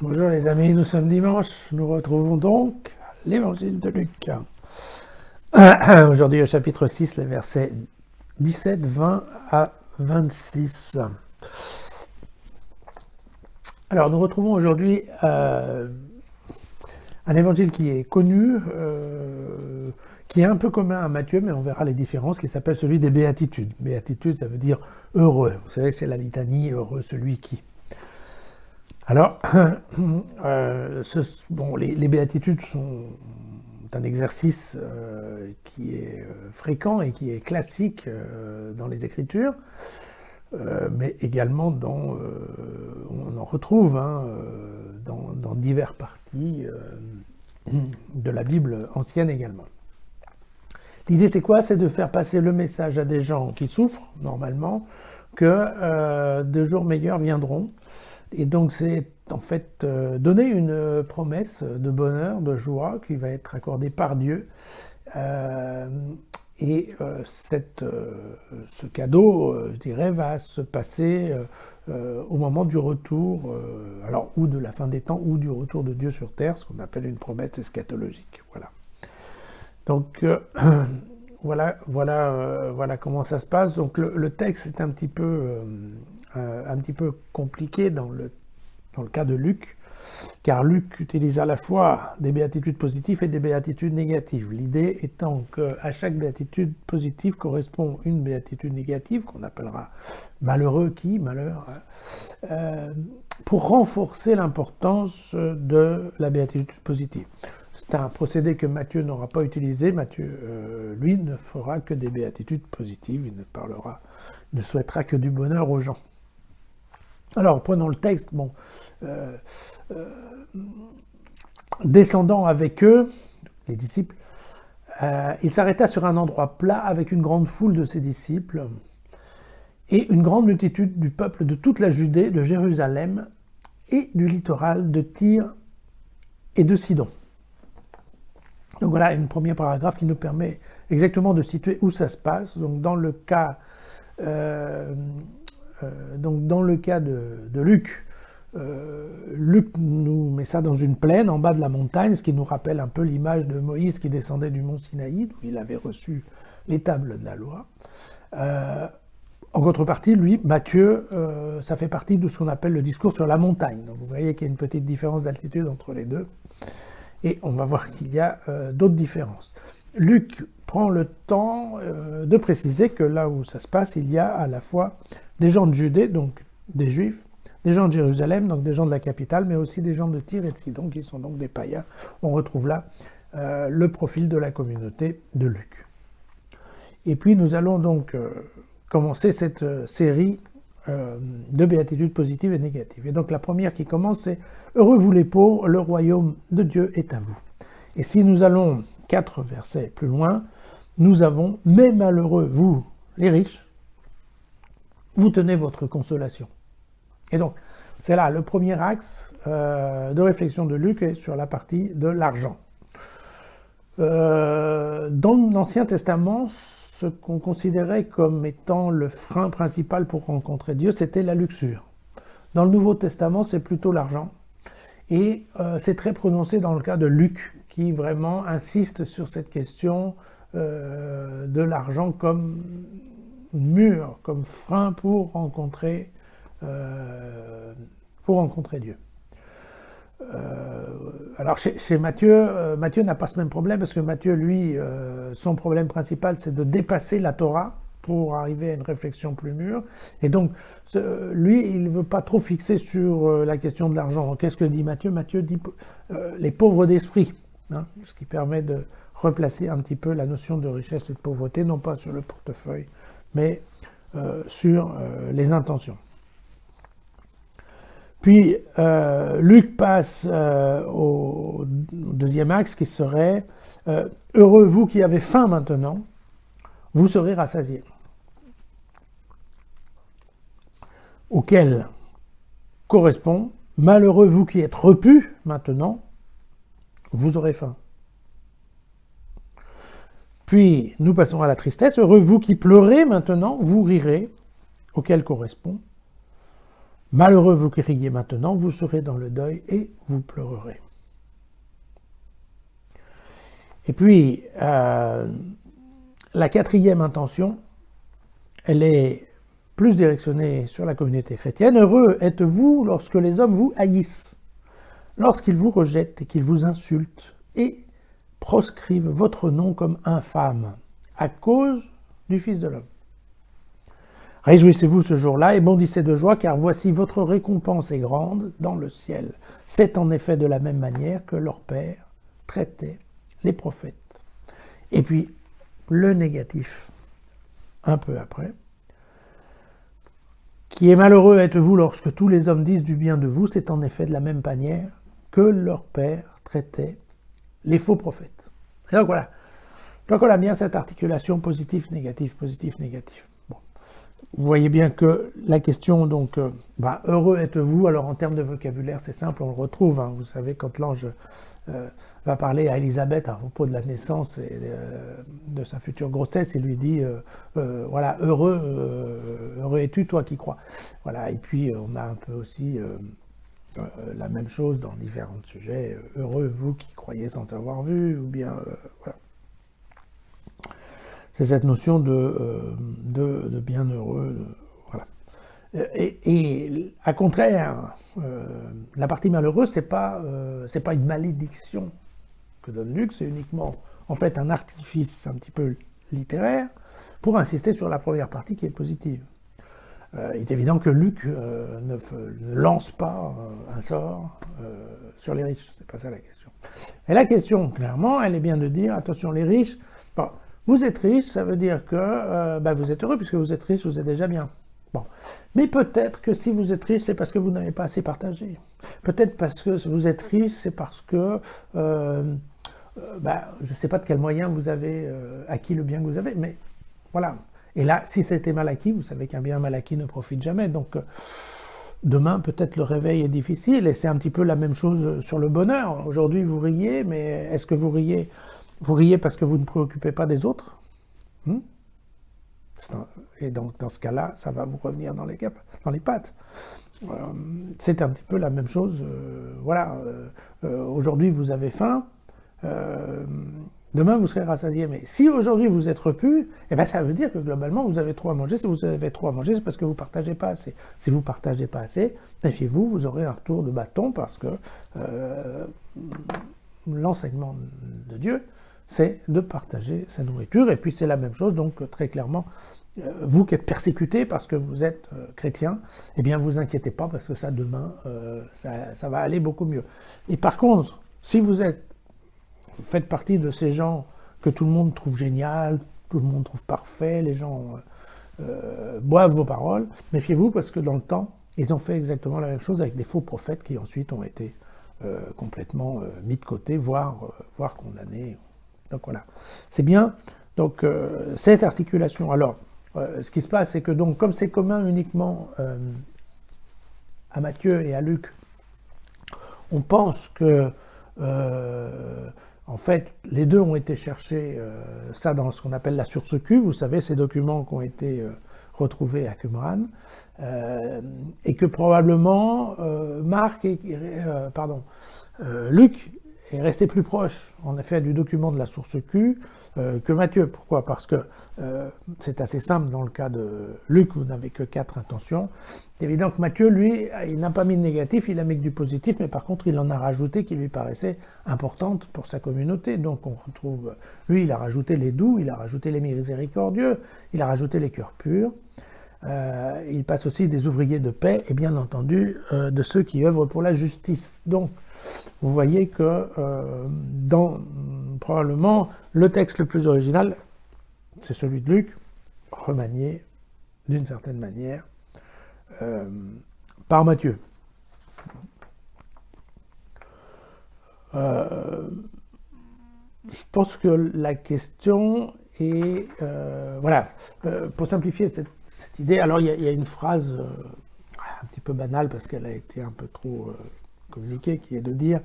Bonjour les amis, nous sommes dimanche, nous retrouvons donc l'évangile de Luc. Aujourd'hui au chapitre 6, les versets 17, 20 à 26. Alors nous retrouvons aujourd'hui un évangile qui est connu, qui est un peu commun à Matthieu, mais on verra les différences, qui s'appelle celui des béatitudes. Béatitude, ça veut dire heureux. Vous savez, c'est la litanie, heureux celui qui. Alors, les béatitudes sont un exercice qui est fréquent et qui est classique dans les Écritures, mais également on en retrouve dans diverses parties de la Bible ancienne également. L'idée c'est quoi? C'est de faire passer le message à des gens qui souffrent normalement que de jours meilleurs viendront. Et donc c'est en fait donner une promesse de bonheur, de joie qui va être accordée par Dieu. Ce cadeau, je dirais, va se passer au moment du retour, alors ou de la fin des temps ou du retour de Dieu sur terre, ce qu'on appelle une promesse eschatologique. Voilà. Donc voilà comment ça se passe. Donc le texte est un petit peu compliqué dans le cas de Luc, car Luc utilise à la fois des béatitudes positives et des béatitudes négatives. L'idée étant qu'à chaque béatitude positive correspond une béatitude négative, qu'on appellera malheureux qui, malheur, pour renforcer l'importance de la béatitude positive. C'est un procédé que Matthieu n'aura pas utilisé. Matthieu, lui, ne fera que des béatitudes positives. Il ne souhaitera que du bonheur aux gens. Alors, prenons le texte. Descendant avec eux, les disciples, il s'arrêta sur un endroit plat avec une grande foule de ses disciples et une grande multitude du peuple de toute la Judée, de Jérusalem et du littoral de Tyr et de Sidon. Donc voilà un premier paragraphe qui nous permet exactement de situer où ça se passe. Donc dans le cas de Luc, Luc nous met ça dans une plaine en bas de la montagne, ce qui nous rappelle un peu l'image de Moïse qui descendait du mont Sinaï, où il avait reçu les tables de la loi. En contrepartie, lui, Matthieu, ça fait partie de ce qu'on appelle le discours sur la montagne. Donc vous voyez qu'il y a une petite différence d'altitude entre les deux. Et on va voir qu'il y a d'autres différences. Luc prend le temps de préciser que là où ça se passe, il y a à la fois des gens de Judée, donc des Juifs, des gens de Jérusalem, donc des gens de la capitale, mais aussi des gens de Tyr et de Sidon, qui sont donc des païens. On retrouve là le profil de la communauté de Luc. Et puis nous allons donc commencer cette série de béatitudes positives et négatives. Et donc la première qui commence, c'est « Heureux vous les pauvres, le royaume de Dieu est à vous ». Et si nous allons 4 versets plus loin, nous avons « Mais malheureux vous, les riches, vous tenez votre consolation ». Et donc, c'est là le premier axe de réflexion de Luc est sur la partie de l'argent. Dans l'Ancien Testament, ce qu'on considérait comme étant le frein principal pour rencontrer Dieu, c'était la luxure. Dans le Nouveau Testament, c'est plutôt l'argent. Et c'est très prononcé dans le cas de Luc, qui vraiment insiste sur cette question de l'argent comme mur, comme frein pour rencontrer Dieu. Alors chez Matthieu, Matthieu n'a pas ce même problème parce que Matthieu, lui, son problème principal, c'est de dépasser la Torah pour arriver à une réflexion plus mûre. Et donc, lui, il ne veut pas trop fixer sur la question de l'argent. Qu'est-ce que dit Matthieu? Matthieu dit les pauvres d'esprit, ce qui permet de replacer un petit peu la notion de richesse et de pauvreté, non pas sur le portefeuille, mais sur les intentions. Puis Luc passe au deuxième axe qui serait « Heureux vous qui avez faim maintenant, vous serez rassasiés ». Auquel correspond « Malheureux vous qui êtes repus maintenant, vous aurez faim ». Puis nous passons à la tristesse « Heureux vous qui pleurez maintenant, vous rirez ». Auquel correspond Malheureux vous qui riez maintenant, vous serez dans le deuil et vous pleurerez. Et puis, la quatrième intention, elle est plus directionnée sur la communauté chrétienne. Heureux êtes-vous lorsque les hommes vous haïssent, lorsqu'ils vous rejettent et qu'ils vous insultent et proscrivent votre nom comme infâme à cause du Fils de l'homme. Réjouissez-vous ce jour-là et bondissez de joie, car voici votre récompense est grande dans le ciel. C'est en effet de la même manière que leur Père traitait les prophètes. Et puis, le négatif, un peu après. Qui est malheureux êtes-vous lorsque tous les hommes disent du bien de vous, c'est en effet de la même manière que leur Père traitait les faux prophètes. Et donc voilà. Donc on a bien cette articulation positif-négatif, positif-négatif. Bon. Vous voyez bien que la question, donc, heureux êtes-vous, alors en termes de vocabulaire, c'est simple, on le retrouve. Hein. Vous savez, quand l'ange va parler à Élisabeth à propos de la naissance et de sa future grossesse, il lui dit voilà, heureux es-tu, toi qui crois. Voilà, et puis on a un peu aussi la même chose dans différents sujets. Heureux vous qui croyez sans avoir vu, ou bien voilà. C'est cette notion de bienheureux, voilà. Et à contraire, la partie malheureuse, c'est pas une malédiction que donne Luc, c'est uniquement en fait un artifice un petit peu littéraire pour insister sur la première partie qui est positive. Il est évident que Luc ne lance pas un sort sur les riches, c'est pas ça la question. Et la question, clairement, elle est bien de dire, attention, les riches, bon, vous êtes riche, ça veut dire que vous êtes heureux, puisque vous êtes riche, vous êtes déjà bien. Bon. Mais peut-être que si vous êtes riche, c'est parce que vous n'avez pas assez partagé. Peut-être parce que vous êtes riche, c'est parce que je ne sais pas de quel moyen vous avez acquis le bien que vous avez, mais voilà. Et là, si c'était mal acquis, vous savez qu'un bien mal acquis ne profite jamais. Donc, demain, peut-être le réveil est difficile, et c'est un petit peu la même chose sur le bonheur. Aujourd'hui, vous riez, mais est-ce que vous riez parce que vous ne préoccupez pas des autres? Et donc, dans ce cas-là, ça va vous revenir dans les pattes. C'est un petit peu la même chose. Voilà. Aujourd'hui, vous avez faim. Demain, vous serez rassasié. Mais si aujourd'hui, vous êtes repu, ça veut dire que globalement, vous avez trop à manger. Si vous avez trop à manger, c'est parce que vous ne partagez pas assez. Si vous ne partagez pas assez, méfiez-vous, vous aurez un retour de bâton parce que l'enseignement de Dieu, c'est de partager sa nourriture. Et puis c'est la même chose, donc très clairement, vous qui êtes persécutés parce que vous êtes chrétien, eh bien vous inquiétez pas parce que ça demain, ça va aller beaucoup mieux. Et par contre, si vous faites partie de ces gens que tout le monde trouve génial, tout le monde trouve parfait, les gens boivent vos paroles, méfiez-vous parce que dans le temps, ils ont fait exactement la même chose avec des faux prophètes qui ensuite ont été complètement mis de côté, voire condamnés. Donc voilà, c'est bien. Donc cette articulation. Alors, ce qui se passe, c'est que donc comme c'est commun uniquement à Matthieu et à Luc, on pense que en fait les deux ont été chercher ça dans ce qu'on appelle la source Q. Vous savez, ces documents qui ont été retrouvés à Qumran, et que probablement Luc est resté plus proche, en effet, du document de la source Q que Matthieu. Pourquoi? Parce que c'est assez simple dans le cas de Luc, vous n'avez que 4 intentions. C'est évident que Matthieu, lui, il n'a pas mis de négatif, il a mis que du positif, mais par contre, il en a rajouté qui lui paraissait importante pour sa communauté. Donc on retrouve, lui, il a rajouté les doux, il a rajouté les miséricordieux, il a rajouté les cœurs purs. Il passe aussi des ouvriers de paix et bien entendu de ceux qui œuvrent pour la justice. Donc, vous voyez que probablement le texte le plus original, c'est celui de Luc, remanié d'une certaine manière par Matthieu. Je pense que la question est... pour simplifier cette idée, alors il y a une phrase un petit peu banale parce qu'elle a été un peu trop... communiqué, qui est de dire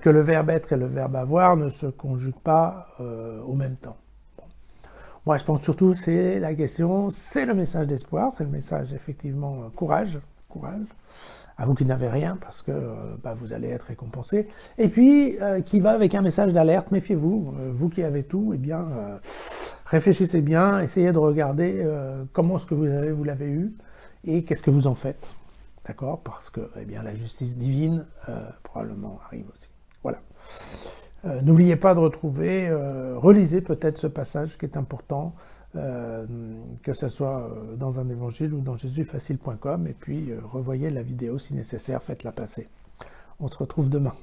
que le verbe être et le verbe avoir ne se conjuguent pas au même temps. Bon. Moi, je pense surtout c'est la question, c'est le message d'espoir, c'est le message effectivement courage, courage. À vous qui n'avez rien, parce que vous allez être récompensé. Et puis, qui va avec un message d'alerte, méfiez-vous, vous qui avez tout, eh bien, réfléchissez bien, essayez de regarder comment est-ce que vous l'avez eu, et qu'est-ce que vous en faites. D'accord? Parce que eh bien, la justice divine probablement arrive aussi. Voilà. N'oubliez pas de retrouver, relisez peut-être ce passage qui est important, que ce soit dans un évangile ou dans jésusfacile.com, et puis revoyez la vidéo si nécessaire, faites-la passer. On se retrouve demain.